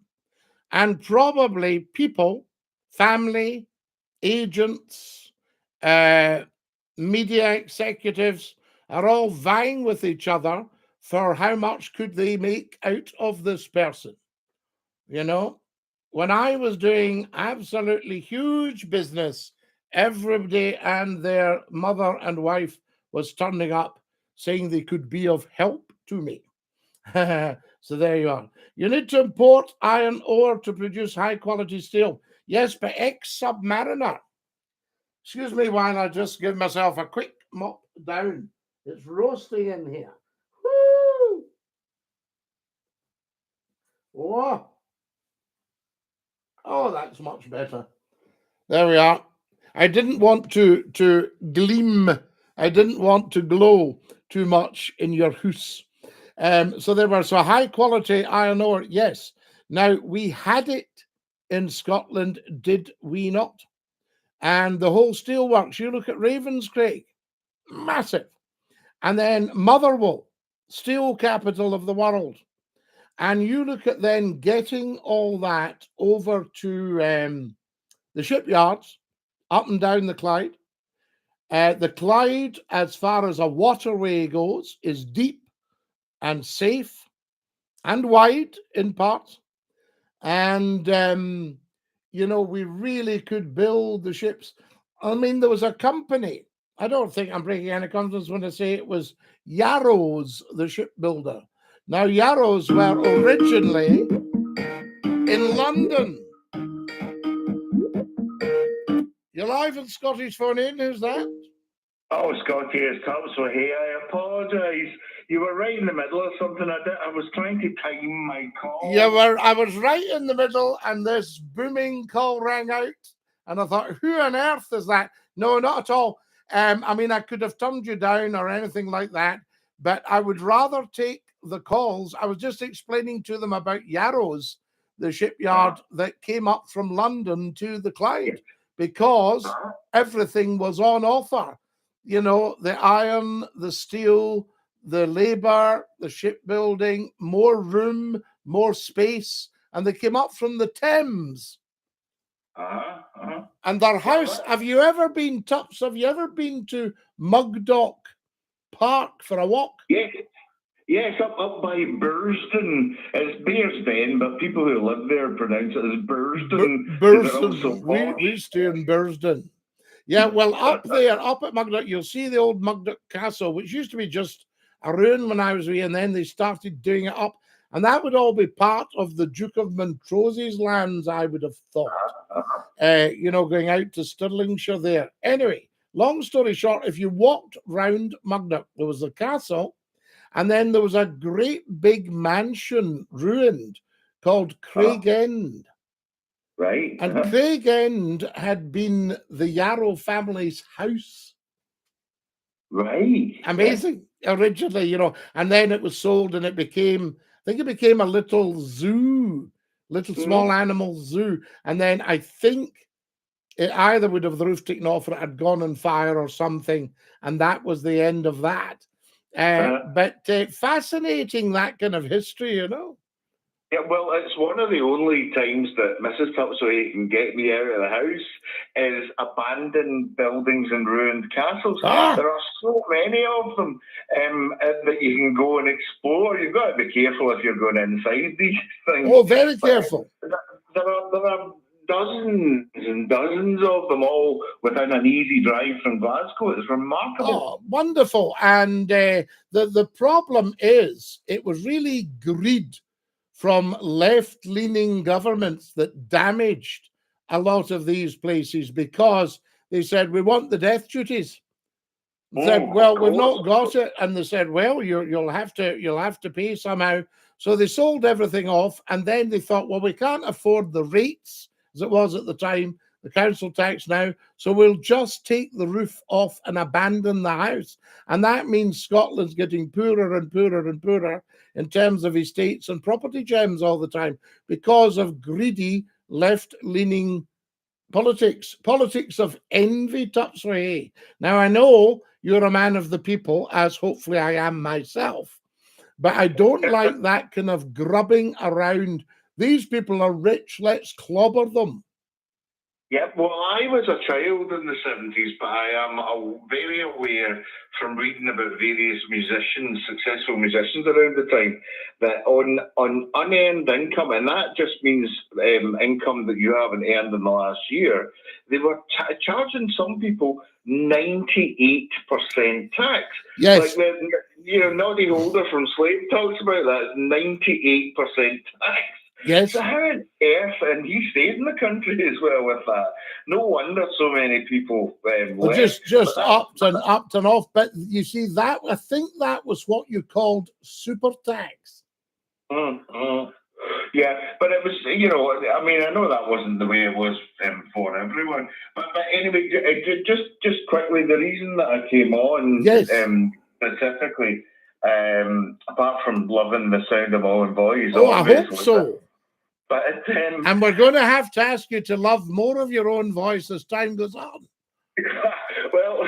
And probably people, family, agents, media executives are all vying with each other for how much could they make out of this person. You know, when I was doing absolutely huge business, everybody and their mother and wife was turning up saying they could be of help to me. So there you are. You need to import iron ore to produce high quality steel. Yes, but ex-Submariner. Excuse me while I just give myself a quick mop down. It's roasting in here. Woo! Whoa. Oh, that's much better. There we are. I didn't want to gleam. I didn't want to glow too much in your house. So there were so high quality iron ore. Yes. Now we had it in Scotland, did we not? And the whole steelworks. You look at Ravenscraig, massive, and then Motherwell, steel capital of the world. And you look at then getting all that over to the shipyards up and down the Clyde. The Clyde, as far as a waterway goes, is deep and safe and wide in parts. And, you know, we really could build the ships. I mean, there was a company. I don't think I'm breaking any confidence when I say it was Yarrow's, the shipbuilder. Now, Yarrow's were originally in London. You're live on Scotty's phone in. Who's that? Oh, Scottie, it's TALKSHOW. Hey, I apologise. You were right in the middle of something. I was trying to time my call. I was right in the middle, and this booming call rang out, and I thought, who on earth is that? No, not at all. I mean, I could have turned you down or anything like that, but I would rather take the calls. I was just explaining to them about Yarrow's, the shipyard that came up from London to the Clyde, because everything was on offer. You know, the iron, the steel, the labour, the shipbuilding, more room, more space, and they came up from the Thames. And their house, have you ever been, Tups, have you ever been to Mugdock Park for a walk? Yes, up by Burston. It's Bearsden, but people who live there pronounce it as Burston. Burston. We stay in Burston. Yeah, well, up there, up at Mugdock, you'll see the old Mugdock Castle, which used to be just a ruin when I was wee, and then they started doing it up. And that would all be part of the Duke of Montrose's lands, I would have thought. You know, going out to Stirlingshire there. Anyway, long story short, if you walked round Mugdock, there was the castle, and then there was a great big mansion ruined called Craigend. Right. And Craigend had been the Yarrow family's house. Right. Amazing. Originally, you know, and then it was sold and it became, I think it became a little zoo, small animal zoo. And then I think it either would have the roof taken off or it had gone on fire or something. And that was the end of that. But fascinating, that kind of history, you know. Yeah, well, it's one of the only times that Mrs. TALKSHOW can get me out of the house is abandoned buildings and ruined castles. There are so many of them that you can go and explore. You've got to be careful if you're going inside these things. Oh, very careful. There are dozens and dozens of them, all within an easy drive from Glasgow. It's remarkable. Oh, wonderful. And the problem is it was really greed from left-leaning governments that damaged a lot of these places, because they said, we want the death duties. Said, well, we've not got it. And they said, well, you'll have to pay somehow. So they sold everything off, and then they thought, well, we can't afford the rates as it was at the time, the council tax now, so we'll just take the roof off and abandon the house. And that means Scotland's getting poorer and poorer and poorer in terms of estates and property gems all the time because of greedy left-leaning politics of envy, Tupsway. Now, I know you're a man of the people, as hopefully I am myself, but I don't like that kind of grubbing around. These people are rich, let's clobber them. Yeah, well, I was a child in the 70s, but I am very aware from reading about various musicians, successful musicians around the time, that on unearned income, and that just means income that you haven't earned in the last year, they were charging some people 98% tax. Yes. Like Noddy Holder from Slave talks about that, 98% tax. Yes. So how on earth, and he stayed in the country as well with that. No wonder so many people left. Just upped and off. But you see, that I think that was what you called super tax. Yeah, but it was, you know, I mean, I know that wasn't the way it was for everyone. But anyway, just quickly, the reason that I came on specifically, apart from loving the sound of my own voice. Oh, I hope so. But and we're going to have to ask you to love more of your own voice as time goes on. well,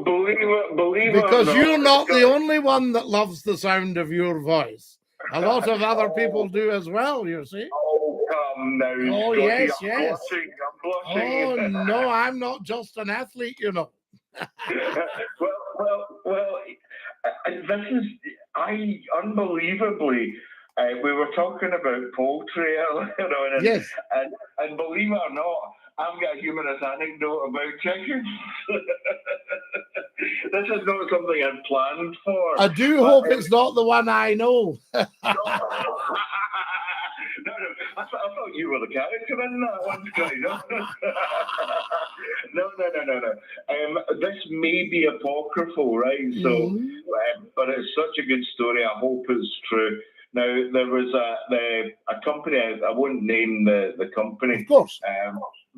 believe it because or not, you're not the only one that loves the sound of your voice. A lot of other people do as well, you see. Oh, come now. Oh, Scottie, yes. I'm blushing. Oh, no, I'm not just an athlete, you know. well, this is, unbelievably, we were talking about poultry earlier on, yes. and believe it or not, I've got a humorous anecdote about chickens. This is not something I'd planned for. I do hope it's not the one I know. No, I thought you were the character in that one, Scottie. No. This may be apocryphal, right? So, but it's such a good story. I hope it's true. Now, there was a company, I won't name the company. Of course.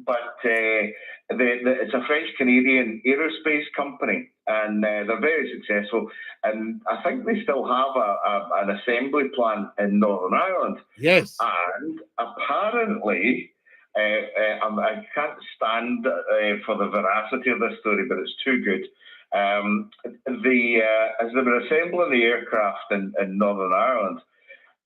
But it's a French-Canadian aerospace company, and they're very successful. And I think they still have an assembly plant in Northern Ireland. Yes. And apparently, I can't stand for the veracity of this story, but it's too good. As they were assembling the aircraft in Northern Ireland,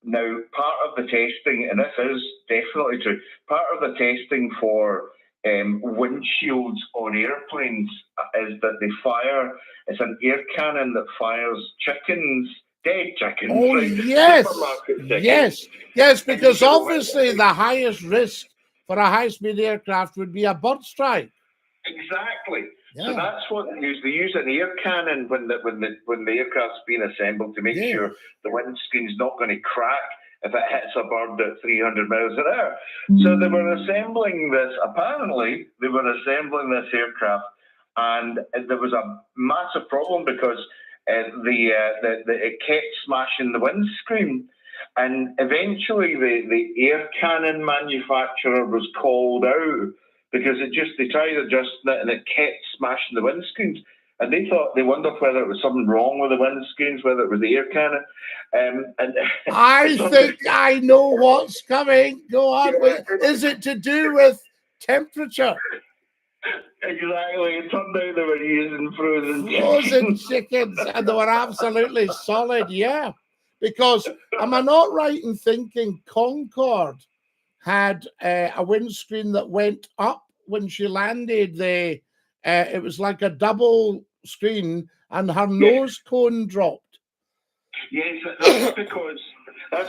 now, part of the testing, and this is definitely true, part of the testing for windshields on airplanes is that they fire, it's an air cannon that fires chickens, dead chickens. Oh, right? yes. Supermarket chickens. Yes, because obviously the highest risk for a high-speed aircraft would be a bird strike. Exactly. Yeah. So that's what they use. They use an air cannon when the aircraft's being assembled to make sure the windscreen's not going to crack if it hits a bird at 300 miles an hour. So they were assembling this. Apparently, they were assembling this aircraft, and there was a massive problem because it kept smashing the windscreen. And eventually, the air cannon manufacturer was called out because they tried adjusting it and it kept smashing the windscreens. And they wondered whether it was something wrong with the windscreens, whether it was the air cannon. I think I know what's coming. Go on. Is it to do with temperature? Exactly. It turned out they were using frozen chickens, and they were absolutely solid, yeah. Because, am I not right in thinking Concorde had a windscreen that went up when she landed? It was like a double screen, and her nose cone dropped. Yes, that's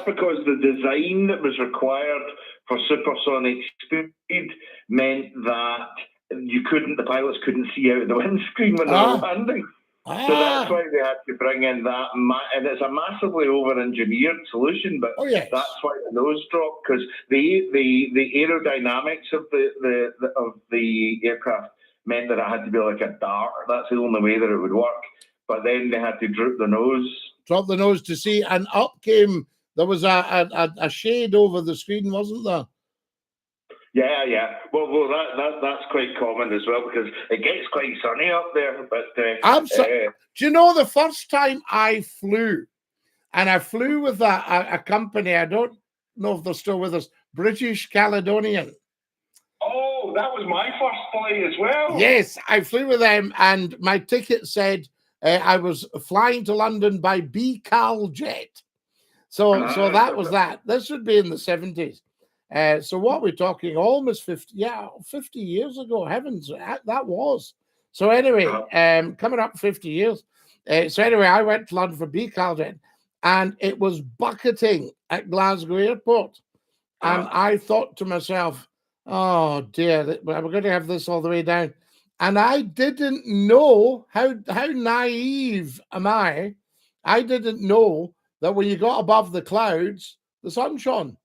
because the design that was required for supersonic speed meant that the pilots couldn't see out of the windscreen when they were landing. So that's why they had to bring in that, and it's a massively over-engineered solution. But that's why the nose dropped, because the aerodynamics of the aircraft meant that it had to be like a dart. That's the only way that it would work. But then they had to drop the nose to see, and up came. There was a shade over the screen, wasn't there? Yeah. Well, that's quite common as well because it gets quite sunny up there. But absolutely. Do you know the first time I flew, and I flew with a company? I don't know if they're still with us. British Caledonian. Oh, that was my first flight as well. Yes, I flew with them, and my ticket said I was flying to London by BCAL jet. So that was that. This would be in the 70s. So what we're talking, almost 50 years ago. Heavens, that was. So anyway, coming up 50 years. So anyway, I went to London for BCAL jet, and it was bucketing at Glasgow Airport. And I thought to myself, oh dear, we're going to have this all the way down. And I didn't know, how naive am I? I didn't know that when you got above the clouds, the sun shone.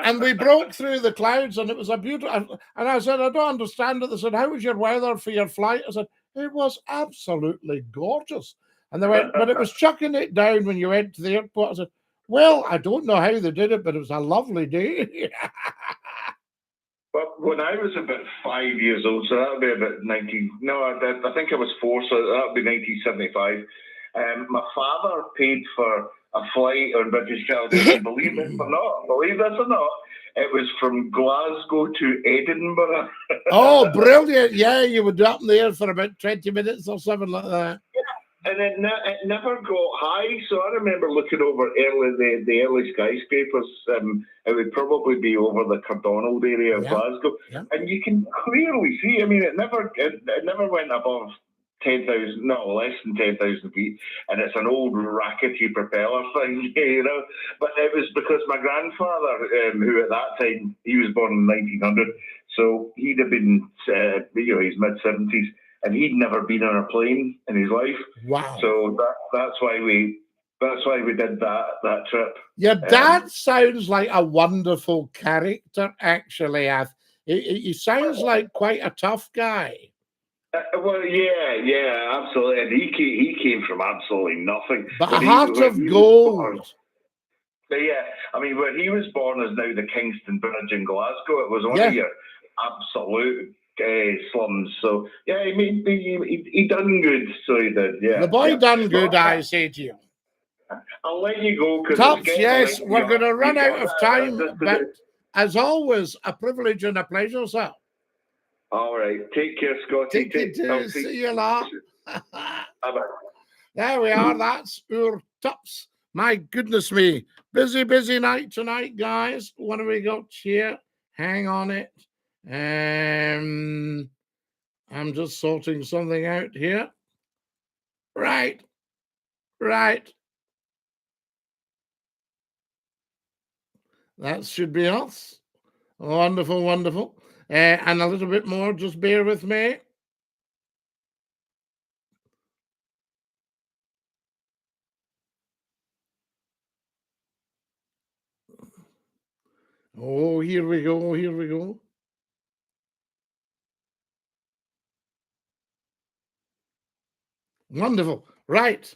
And we broke through the clouds, and it was a beautiful. And I said, I don't understand it. They said, how was your weather for your flight? I said, it was absolutely gorgeous. And they went, but it was chucking it down when you went to the airport. I said, well, I don't know how they did it, but it was a lovely day. Well, when I was about 5 years old, so that would be about 19. No, I think I was 4, so that would be 1975. My father paid for a flight on British Caledonian. Believe this or not, it was from Glasgow to Edinburgh. Oh, brilliant! Yeah, you would up in the air for about 20 minutes or something like that. Yeah, and it never got high. So I remember looking over the early skyscrapers. It would probably be over the Cardonald area of Glasgow, and you can clearly see. I mean, it never went above 10,000, no, less than 10,000 feet, and it's an old rackety propeller thing, you know. But it was because my grandfather, who at that time, he was born in 1900, so he'd have been, his mid-70s, and he'd never been on a plane in his life. Wow! So that's why we did that trip. Your dad sounds like a wonderful character, actually. He sounds like quite a tough guy. Well, yeah, absolutely. And he came from absolutely nothing. But a heart of gold. So yeah, I mean, where he was born is now the Kingston Bridge in Glasgow. It was one of your absolute slums. So yeah, I mean, he done good. So he did. Yeah, the boy done good. I say to you. I'll let you go. Tops, yes, we're going to run out of time, but as always, a privilege and a pleasure, sir. All right, take care, Scottie. DINKY-DOO. See you lot. Bye-bye. There we are. That's our Tops. My goodness me. Busy night tonight, guys. What have we got here? Hang on it. I'm just sorting something out here. Right. That should be us. Wonderful. And a little bit more. Just bear with me. Oh, here we go. Wonderful. Right.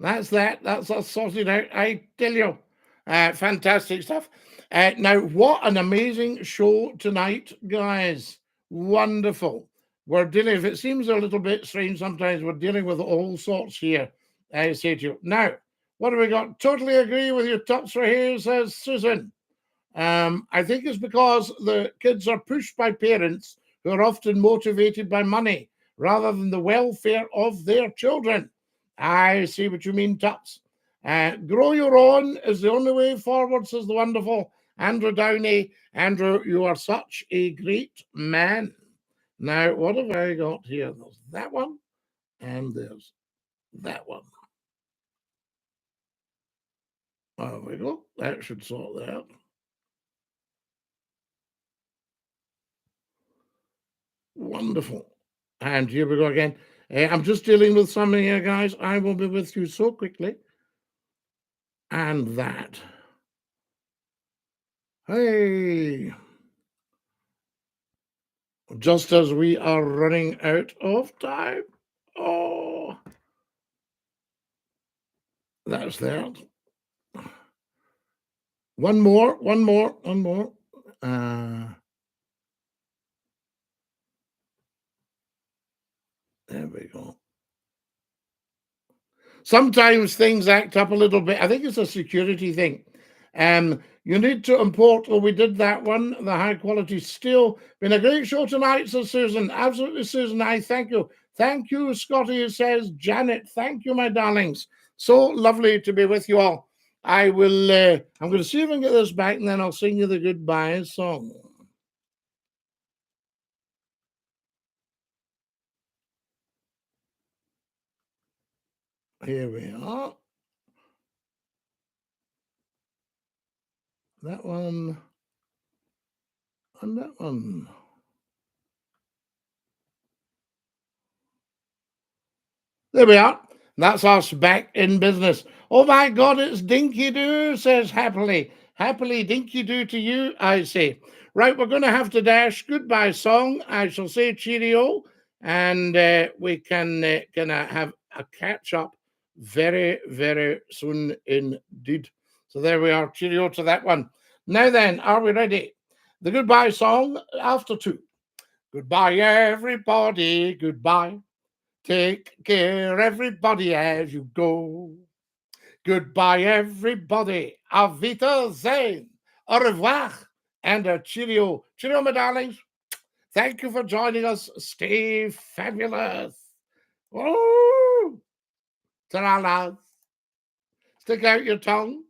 That's that. That's us sorted out. I tell you. Fantastic stuff. Now, what an amazing show tonight, guys. Wonderful. We're dealing, if it seems a little bit strange sometimes, we're dealing with all sorts here, I say to you. Now, what have we got? Totally agree with your Tops right here, says Susan. I think it's because the kids are pushed by parents who are often motivated by money rather than the welfare of their children. I see what you mean, Tops. Grow your own is the only way forward, says the wonderful Andrew Downey. Andrew, you are such a great man. Now, what have I got here? There's that one, and there's that one. There we go. That should sort that out. Wonderful. And here we go again. I'm just dealing with something here, guys. I will be with you so quickly. And that. Hey. Just as we are running out of time. Oh. That's that. One more. There we go. Sometimes things act up a little bit. I think it's a security thing. You need to import, we did that one, the high quality steel. Been a great show tonight, says Susan. Absolutely, Susan. I thank you. Thank you, Scottie, says Janet. Thank you, my darlings. So lovely to be with you all. I will, I'm going to see if I can get this back, and then I'll sing you the goodbye song. Here we are. That one and that one. There we are. That's us back in business. Oh my God, it's DINKY-DOO, says happily. Happily DINKY-DOO to you, I say. Right, we're going to have to dash. Goodbye song. I shall say cheerio, and we can have a catch up very, very soon indeed. So there we are. Cheerio to that one. Now then, are we ready? The goodbye song after 2. Goodbye, everybody. Goodbye. Take care, everybody, as you go. Goodbye, everybody. Auf Wiedersehen. Au revoir. And a cheerio. Cheerio, my darlings. Thank you for joining us. Stay fabulous. Oh, ta-ra. Stick out your tongue.